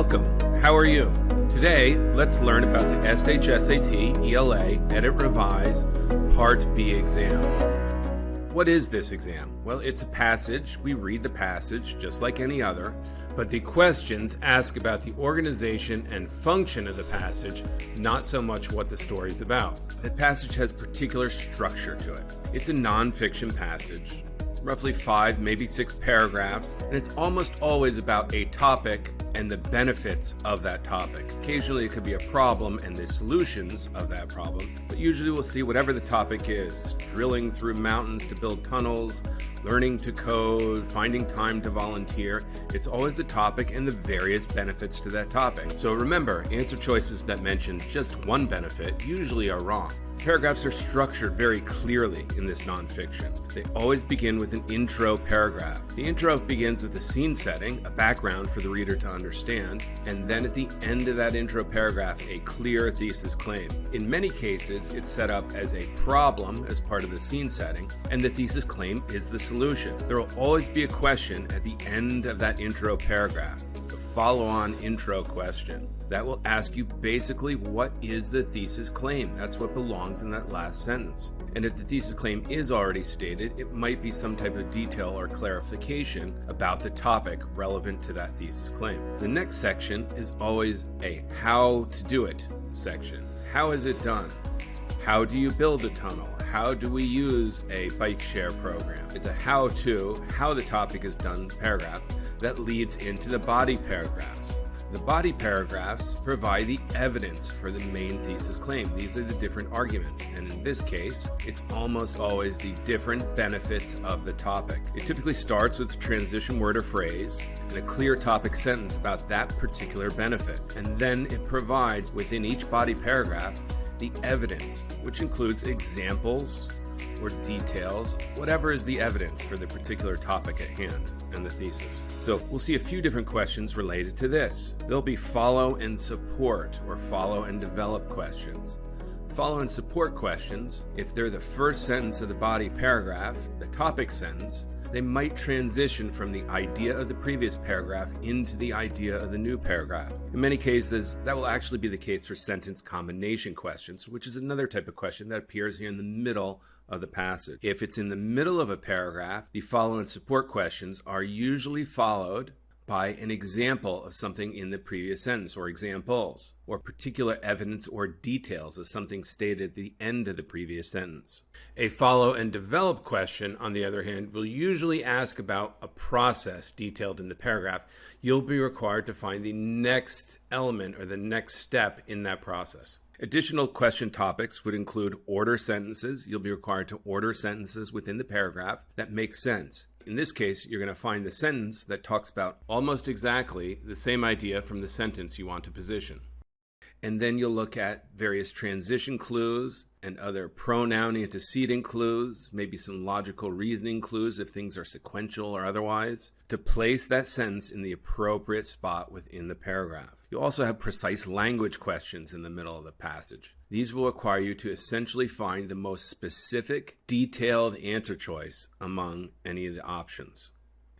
Welcome. How are you? Today, let's learn about the SHSAT ELA Edit Revise Part B exam. What is this exam? Well, it's a passage. We read the passage just like any other, but the questions ask about the organization and function of the passage, not so much what the story is about. The passage has particular structure to it. It's a non-fiction passage, roughly 5, maybe 6 paragraphs, and it's almost always about a topic and the benefits of that topic. Occasionally it could be a problem and the solutions of that problem, but usually we'll see whatever the topic is: drilling through mountains to build tunnels, learning to code, finding time to volunteer. It's always the topic and the various benefits to that topic. So remember, answer choices that mention just one benefit usually are wrong. Paragraphs are structured very clearly in this nonfiction. They always begin with an intro paragraph. The intro begins with a scene setting, a background for the reader to understand, and then at the end of that intro paragraph, a clear thesis claim. In many cases, it's set up as a problem as part of the scene setting, and the thesis claim is the solution. There will always be a question at the end of that intro paragraph, the follow-on intro question. That will ask you basically, what is the thesis claim? That's what belongs in that last sentence. And if the thesis claim is already stated, it might be some type of detail or clarification about the topic relevant to that thesis claim. The next section is always a how to do it section. How is it done? How do you build a tunnel? How do we use a bike share program? It's a how-to, how the topic is done paragraph that leads into the body paragraphs. The body paragraphs provide the evidence for the main thesis claim. These are the different arguments, and in this case, it's almost always the different benefits of the topic. It typically starts with a transition word or phrase and a clear topic sentence about that particular benefit, and then it provides within each body paragraph the evidence, which includes examples or details, whatever is the evidence for the particular topic at hand and the thesis. So we'll see a few different questions related to this. There'll be follow and support or follow and develop questions. Follow and support questions, if they're the first sentence of the body paragraph, the topic sentence, they might transition from the idea of the previous paragraph into the idea of the new paragraph. In many cases, that will actually be the case for sentence combination questions, which is another type of question that appears here in the middle of the passage. If it's in the middle of a paragraph, the follow and support questions are usually followed by an example of something in the previous sentence, or examples, or particular evidence or details of something stated at the end of the previous sentence. A follow and develop question, on the other hand, will usually ask about a process detailed in the paragraph. You'll be required to find the next element or the next step in that process. Additional question topics would include order sentences. You'll be required to order sentences within the paragraph that make sense. In this case, you're going to find the sentence that talks about almost exactly the same idea from the sentence you want to position. And then you'll look at various transition clues and other pronoun antecedent clues, maybe some logical reasoning clues if things are sequential or otherwise, to place that sentence in the appropriate spot within the paragraph. You'll also have precise language questions in the middle of the passage. These will require you to essentially find the most specific, detailed answer choice among any of the options.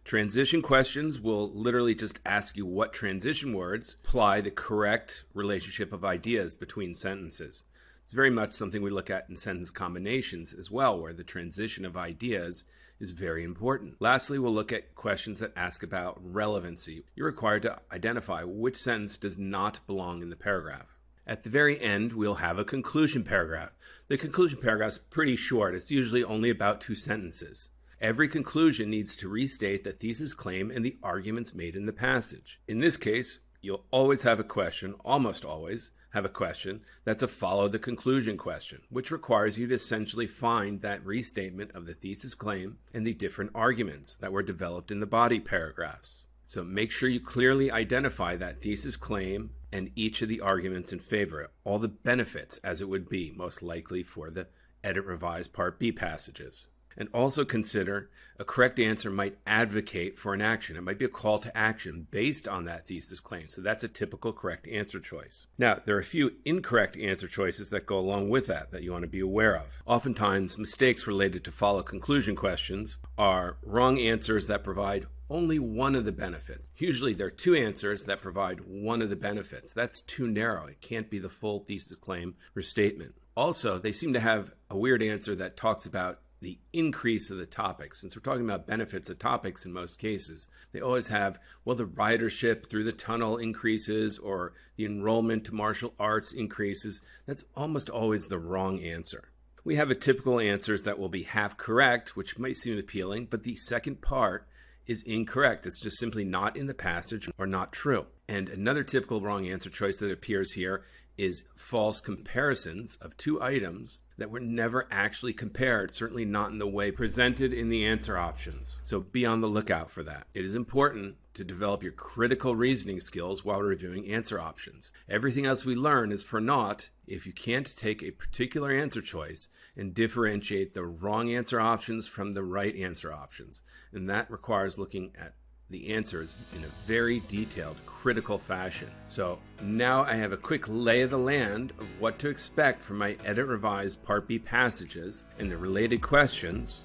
Transition questions will literally just ask you what transition words apply the correct relationship of ideas between sentences. It's very much something we look at in sentence combinations as well, where the transition of ideas is very important. Lastly, we'll look at questions that ask about relevancy. You're required to identify which sentence does not belong in the paragraph. At the very end, we'll have a conclusion paragraph. The conclusion paragraph is pretty short. It's usually only about 2 sentences. Every conclusion needs to restate the thesis claim and the arguments made in the passage. In this case, you'll always have a question, almost always have a question, that's a follow the conclusion question, which requires you to essentially find that restatement of the thesis claim and the different arguments that were developed in the body paragraphs. So make sure you clearly identify that thesis claim and each of the arguments in favor, all the benefits as it would be most likely for the Edit Revise Part B passages. And also consider a correct answer might advocate for an action. It might be a call to action based on that thesis claim. So that's a typical correct answer choice. Now, there are a few incorrect answer choices that go along with that you want to be aware of. Oftentimes, mistakes related to follow conclusion questions are wrong answers that provide only one of the benefits. Usually there are two answers that provide one of the benefits. That's too narrow. It can't be the full thesis claim or statement. Also, they seem to have a weird answer that talks about the increase of the topics. Since we're talking about benefits of topics in most cases, they always have, well, the ridership through the tunnel increases or the enrollment to martial arts increases. That's almost always the wrong answer. We have a typical answers that will be half correct, which might seem appealing, but the second part is incorrect. It's just simply not in the passage or not true. And another typical wrong answer choice that appears here is false comparisons of two items that were never actually compared, certainly not in the way presented in the answer options. So be on the lookout for that. It is important to develop your critical reasoning skills while reviewing answer options. Everything else we learn is for naught if you can't take a particular answer choice and differentiate the wrong answer options from the right answer options. And that requires looking at the answers in a very detailed, critical fashion. So now I have a quick lay of the land of what to expect from my Edit Revise Part B passages and the related questions.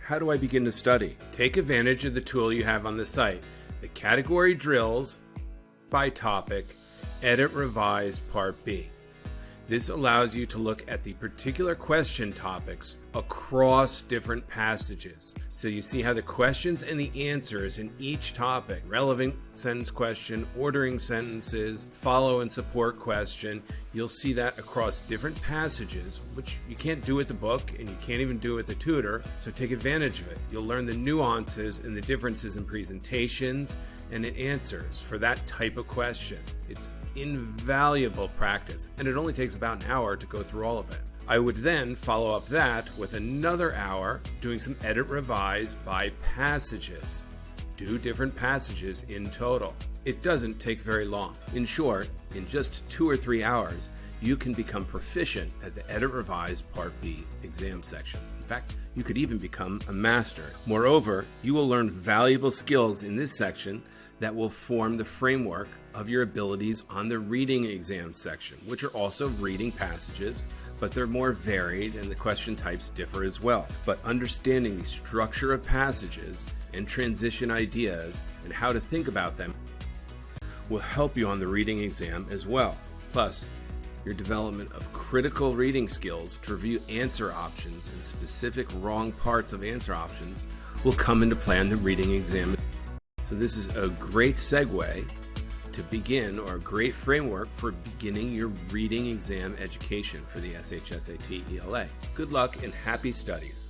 How do I begin to study? Take advantage of the tool you have on the site, the Category Drills by Topic, Edit Revise Part B. This allows you to look at the particular question topics across different passages. So you see how the questions and the answers in each topic, relevant sentence question, ordering sentences, follow and support question, you'll see that across different passages, which you can't do with the book and you can't even do with the tutor. So take advantage of it. You'll learn the nuances and the differences in presentations and in answers for that type of question. It's invaluable practice, and it only takes about an hour to go through all of it. I would then follow up that with another hour doing some edit revise by passages. Do different passages in total. It doesn't take very long. In short, in just 2 or 3 hours, you can become proficient at the Edit Revise Part B exam section. In fact, you could even become a master. Moreover, you will learn valuable skills in this section that will form the framework of your abilities on the reading exam section, which are also reading passages, but they're more varied and the question types differ as well. But understanding the structure of passages and transition ideas and how to think about them will help you on the reading exam as well. Plus, your development of critical reading skills to review answer options and specific wrong parts of answer options will come into play on the reading exam. So this is a great segue to begin, or a great framework for beginning your reading exam education for the SHSAT ELA. Good luck and happy studies.